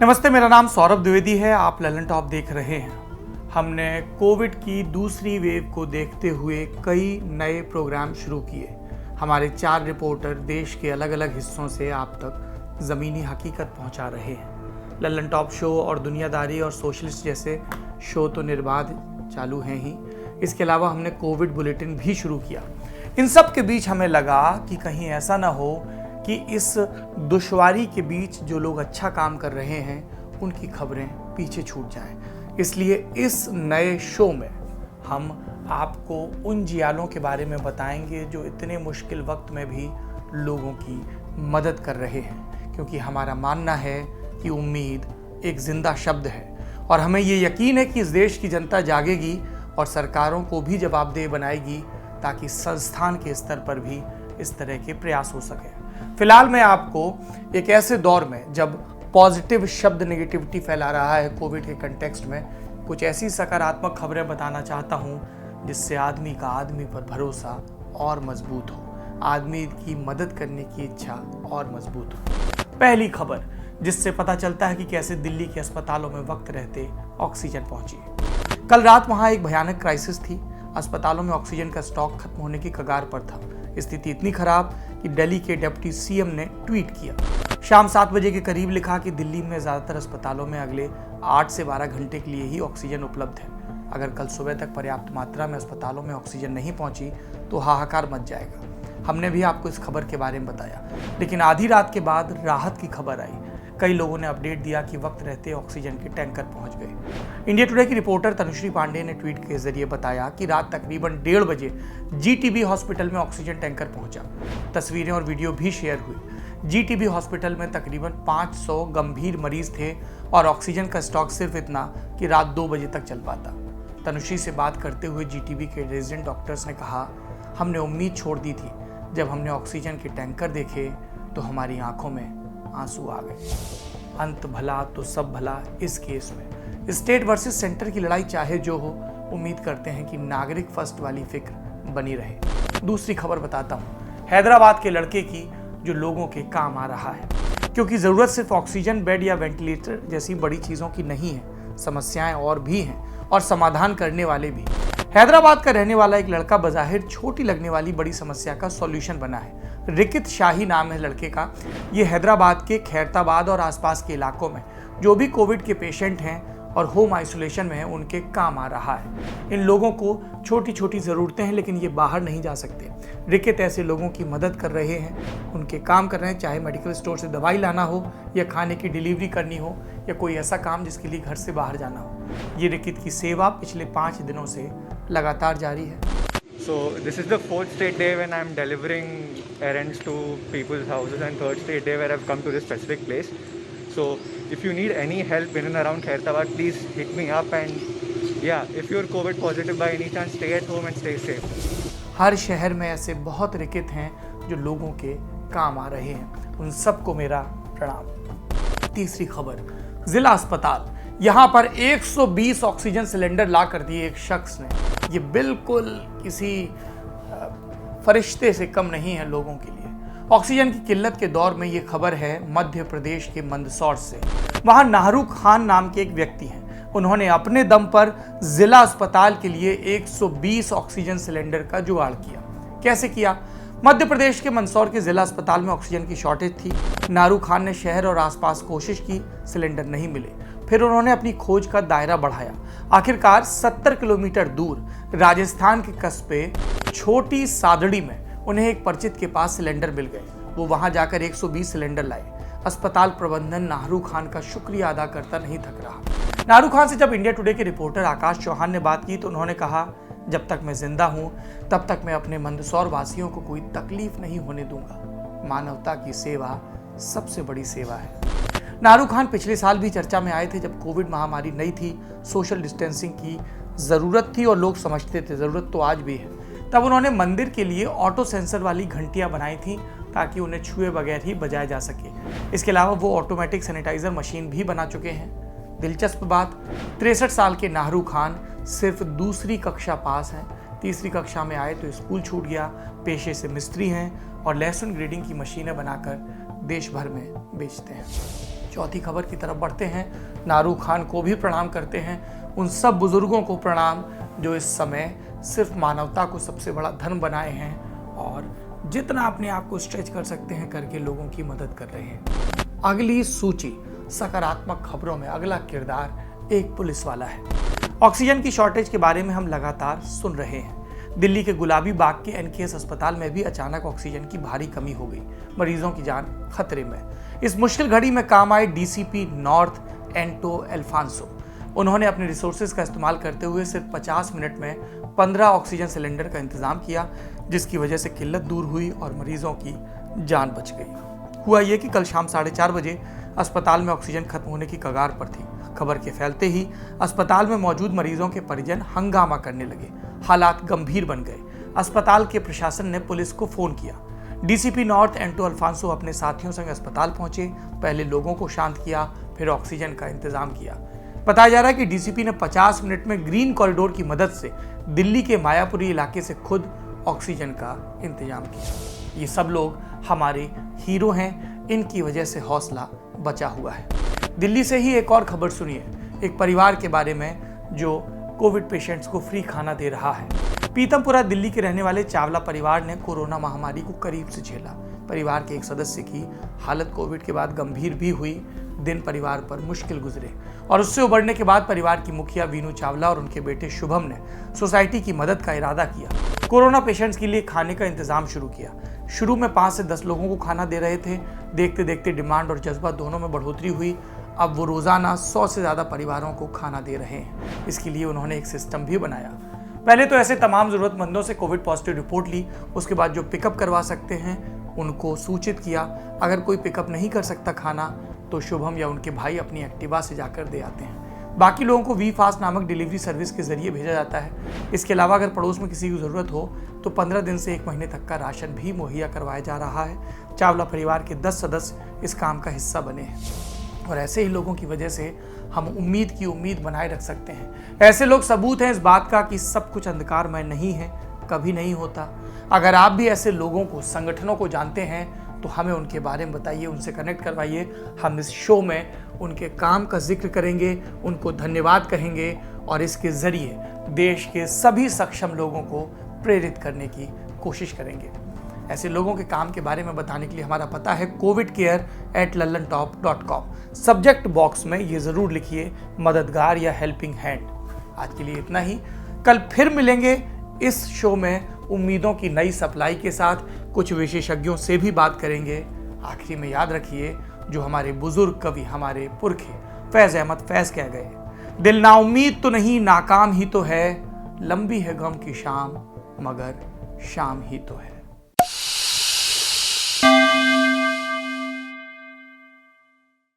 नमस्ते, मेरा नाम सौरभ द्विवेदी है। आप ललन टॉप देख रहे हैं। हमने कोविड की दूसरी वेव को देखते हुए कई नए प्रोग्राम शुरू किए। हमारे 4 रिपोर्टर देश के अलग अलग हिस्सों से आप तक ज़मीनी हकीकत पहुंचा रहे हैं। ललन टॉप शो और दुनियादारी और सोशलिस्ट जैसे शो तो निर्बाध चालू हैं ही। इसके अलावा हमने कोविड बुलेटिन भी शुरू किया। इन सब के बीच हमें लगा कि कहीं ऐसा ना हो कि इस दुश्वारी के बीच जो लोग अच्छा काम कर रहे हैं उनकी खबरें पीछे छूट जाएं। इसलिए इस नए शो में हम आपको उन जियालों के बारे में बताएंगे जो इतने मुश्किल वक्त में भी लोगों की मदद कर रहे हैं, क्योंकि हमारा मानना है कि उम्मीद एक जिंदा शब्द है और हमें ये यकीन है कि इस देश की जनता जागेगी और सरकारों को भी जवाबदेह बनाएगी ताकि संस्थान के स्तर पर भी इस तरह के प्रयास हो सके। फिलहाल मैं आपको एक ऐसे दौर में जब पॉजिटिव शब्द नेगेटिविटी फैला रहा है कोविड के कंटेक्स्ट में, कुछ ऐसी सकारात्मक खबरें बताना चाहता हूं जिससे आदमी का आदमी पर भरोसा और मजबूत हो, आदमी की मदद करने की इच्छा और मजबूत हो। पहली खबर जिससे पता चलता है कि कैसे दिल्ली के अस्पतालों में वक्त रहते ऑक्सीजन पहुंची। कल रात वहां एक भयानक क्राइसिस थी। अस्पतालों में ऑक्सीजन का स्टॉक खत्म होने की कगार पर था। स्थिति इतनी खराब कि दिल्ली के डिप्टी सीएम ने ट्वीट किया। शाम 7 बजे के करीब लिखा कि दिल्ली में ज़्यादातर अस्पतालों में अगले 8 से 12 घंटे के लिए ही ऑक्सीजन उपलब्ध है। अगर कल सुबह तक पर्याप्त मात्रा में अस्पतालों में ऑक्सीजन नहीं पहुंची तो हाहाकार मच जाएगा। हमने भी आपको इस खबर के बारे में बताया, लेकिन आधी रात के बाद राहत की खबर आई। कई लोगों ने अपडेट दिया कि वक्त रहते ऑक्सीजन के टैंकर पहुंच गए। इंडिया टुडे की रिपोर्टर तनुश्री पांडे ने ट्वीट के जरिए बताया कि रात तकरीबन 1:30 बजे जीटीबी हॉस्पिटल में ऑक्सीजन टैंकर पहुंचा। तस्वीरें और वीडियो भी शेयर हुई। जीटीबी हॉस्पिटल में तकरीबन 500 गंभीर मरीज थे और ऑक्सीजन का स्टॉक सिर्फ इतना कि रात 2 बजे तक चल पाता। तनुश्री से बात करते हुए जीटीबी के रेजिडेंट डॉक्टर्स ने कहा, हमने उम्मीद छोड़ दी थी। जब हमने ऑक्सीजन के टैंकर देखे तो हमारी आंखों में आंसू आ गए। अंत भला तो सब भला। इस केस में स्टेट वर्सेस सेंटर की लड़ाई चाहे जो हो, उम्मीद करते हैं कि नागरिक फर्स्ट वाली फिक्र बनी रहे। दूसरी खबर बताता हूँ हैदराबाद के लड़के की जो लोगों के काम आ रहा है, क्योंकि ज़रूरत सिर्फ ऑक्सीजन बेड या वेंटिलेटर जैसी बड़ी चीज़ों की नहीं है। समस्याएं और भी हैं और समाधान करने वाले भी। हैदराबाद का रहने वाला एक लड़का बज़ाहिर छोटी लगने वाली बड़ी समस्या का सॉल्यूशन बना है। रिकित शाही नाम है लड़के का। ये हैदराबाद के खैरताबाद और आसपास के इलाकों में जो भी कोविड के पेशेंट हैं और होम आइसोलेशन में हैं उनके काम आ रहा है। इन लोगों को छोटी छोटी ज़रूरतें हैं, लेकिन ये बाहर नहीं जा सकते। रिकित ऐसे लोगों की मदद कर रहे हैं, उनके काम कर रहे हैं, चाहे मेडिकल स्टोर से दवाई लाना हो या खाने की डिलीवरी करनी हो या कोई ऐसा काम जिसके लिए घर से बाहर जाना हो। ये रिकित की सेवा पिछले 5 दिनों से लगातार जारी है। So this is the 4th straight day when I'm delivering errands to people's houses, and 3rd straight day where I've come to this specific place. So if you need any help in and around Khairtabad, please hit me up, and yeah, if you're COVID positive by any chance, stay at home and stay safe. हर शहर में ऐसे बहुत रिकित हैं जो लोगों के काम आ रहे हैं। उन सबको मेरा प्रणाम। तीसरी खबर, जिला अस्पताल। यहाँ पर 120 ऑक्सीजन सिलेंडर ला कर दिए एक शख्स ने। ये बिल्कुल किसी फरिश्ते से कम नहीं है लोगों के लिए। ऑक्सीजन की किल्लत के दौर में ये खबर है मध्य प्रदेश के मंदसौर से। वहाँ नाहरू खान नाम के एक व्यक्ति हैं। उन्होंने अपने दम पर जिला अस्पताल के लिए 120 ऑक्सीजन सिलेंडर का जुगाड़ किया। कैसे किया? मध्य प्रदेश के मंदसौर के जिला अस्पताल में ऑक्सीजन की शॉर्टेज थी। नाहरू खान ने शहर और आसपास कोशिश की, सिलेंडर नहीं मिले। फिर उन्होंने अपनी खोज का दायरा बढ़ाया। आखिरकार 70 किलोमीटर दूर राजस्थान के कस्बे छोटी सादड़ी में उन्हें एक परिचित के पास सिलेंडर मिल गए। वो वहां जाकर 120 सिलेंडर लाए। अस्पताल प्रबंधन नाहरू खान का शुक्रिया अदा करता नहीं थक रहा। नाहरू खान से जब इंडिया टुडे के रिपोर्टर आकाश चौहान ने बात की तो उन्होंने कहा, जब तक मैं जिंदा हूं तब तक मैं अपने मंदसौर वासियों को कोई तकलीफ नहीं होने दूंगा। मानवता की सेवा सबसे बड़ी सेवा है। नाहरू खान पिछले साल भी चर्चा में आए थे जब कोविड महामारी नई थी, सोशल डिस्टेंसिंग की ज़रूरत थी और लोग समझते थे ज़रूरत तो आज भी है। तब उन्होंने मंदिर के लिए ऑटो सेंसर वाली घंटियां बनाई थी ताकि उन्हें छुए बगैर ही बजाया जा सके। इसके अलावा वो ऑटोमेटिक सैनिटाइजर मशीन भी बना चुके हैं। दिलचस्प बात, 63 साल के नाहरू खान सिर्फ दूसरी कक्षा पास हैं। तीसरी कक्षा में आए तो स्कूल छूट गया। पेशे से मिस्त्री हैं और लहसुन ग्रेडिंग की मशीनें बनाकर देश भर में बेचते हैं। चौथी खबर की तरफ बढ़ते हैं। नारू खान को भी प्रणाम करते हैं, उन सब बुजुर्गों को प्रणाम जो इस समय सिर्फ मानवता को सबसे बड़ा धन बनाए हैं और जितना अपने आप को स्ट्रेच कर सकते हैं करके लोगों की मदद कर रहे हैं। अगली सूची सकारात्मक खबरों में अगला किरदार एक पुलिस वाला है। ऑक्सीजन की शॉर्टेज के बारे में हम लगातार सुन रहे हैं। दिल्ली के गुलाबी बाग के एनकेएस अस्पताल में भी अचानक ऑक्सीजन की भारी कमी हो गई, मरीजों की जान खतरे में। इस मुश्किल घड़ी में काम आए डीसीपी नॉर्थ एंटो अल्फांसो। उन्होंने अपने रिसोर्सेज का इस्तेमाल करते हुए सिर्फ 50 मिनट में 15 ऑक्सीजन सिलेंडर का इंतजाम किया, जिसकी वजह से किल्लत दूर हुई और मरीजों की जान बच गई। हुआ ये कि कल शाम 4:30 बजे अस्पताल में ऑक्सीजन खत्म होने की कगार पर थी। खबर के फैलते ही अस्पताल में मौजूद मरीजों के परिजन हंगामा करने लगे। हालात गंभीर बन गए। अस्पताल के प्रशासन ने पुलिस को फोन किया। डीसीपी नॉर्थ एंटो अल्फांसो अपने साथियों संग अस्पताल पहुंचे। पहले लोगों को शांत किया, फिर ऑक्सीजन का इंतजाम किया। बताया जा रहा है कि डीसीपी ने 50 मिनट में ग्रीन कॉरिडोर की मदद से दिल्ली के मायापुरी इलाके से खुद ऑक्सीजन का इंतजाम किया। ये सब लोग हमारे हीरो हैं, इनकी वजह से हौसला बचा हुआ है। दिल्ली से ही एक और खबर सुनिए, एक परिवार के बारे में जो कोविड पेशेंट्स को फ्री खाना दे रहा है। पीतमपुरा दिल्ली के रहने वाले चावला परिवार ने कोरोना महामारी को करीब से झेला। परिवार के एक सदस्य की हालत कोविड के बाद गंभीर भी हुई। दिन परिवार पर मुश्किल गुजरे और उससे उबरने के बाद परिवार की मुखिया वीनू चावला और उनके बेटे शुभम ने सोसाइटी की मदद का इरादा किया। कोरोना पेशेंट्स के लिए खाने का इंतजाम शुरू किया। शुरू में 5 से 10 लोगों को खाना दे रहे थे। देखते देखते डिमांड और जज्बा दोनों में बढ़ोतरी हुई। अब वो रोजाना 100 से ज़्यादा परिवारों को खाना दे रहे हैं। इसके लिए उन्होंने एक सिस्टम भी बनाया। पहले तो ऐसे तमाम ज़रूरतमंदों से कोविड पॉजिटिव रिपोर्ट ली। उसके बाद जो पिकअप करवा सकते हैं उनको सूचित किया। अगर कोई पिकअप नहीं कर सकता खाना तो शुभम या उनके भाई अपनी एक्टिवा से जाकर दे आते हैं। बाकी लोगों को वी फास्ट नामक डिलीवरी सर्विस के जरिए भेजा जाता है। इसके अलावा अगर पड़ोस में किसी की ज़रूरत हो तो 15 दिन से 1 महीने तक का राशन भी मुहैया करवाया जा रहा है। चावला परिवार के 10 सदस्य इस काम का हिस्सा बने हैं और ऐसे ही लोगों की वजह से हम उम्मीद की उम्मीद बनाए रख सकते हैं। ऐसे लोग सबूत हैं इस बात का कि सब कुछ अंधकारमय नहीं है, कभी नहीं होता। अगर आप भी ऐसे लोगों को, संगठनों को जानते हैं तो हमें उनके बारे में बताइए, उनसे कनेक्ट करवाइए। हम इस शो में उनके काम का जिक्र करेंगे, उनको धन्यवाद कहेंगे और इसके ज़रिए देश के सभी सक्षम लोगों को प्रेरित करने की कोशिश करेंगे। ऐसे लोगों के काम के बारे में बताने के लिए हमारा पता है covidcare@lallantop.com। सब्जेक्ट बॉक्स में ये ज़रूर लिखिए मददगार या हेल्पिंग हैंड। आज के लिए इतना ही। कल फिर मिलेंगे इस शो में उम्मीदों की नई सप्लाई के साथ। कुछ विशेषज्ञों से भी बात करेंगे। आखिरी में याद रखिए जो हमारे बुजुर्ग कवि, हमारे पुरखे फैज़ अहमद फैज़ कह गए, दिल नाउम्मीद तो नहीं, नाकाम ही तो है, लंबी है गम की शाम मगर शाम ही तो है।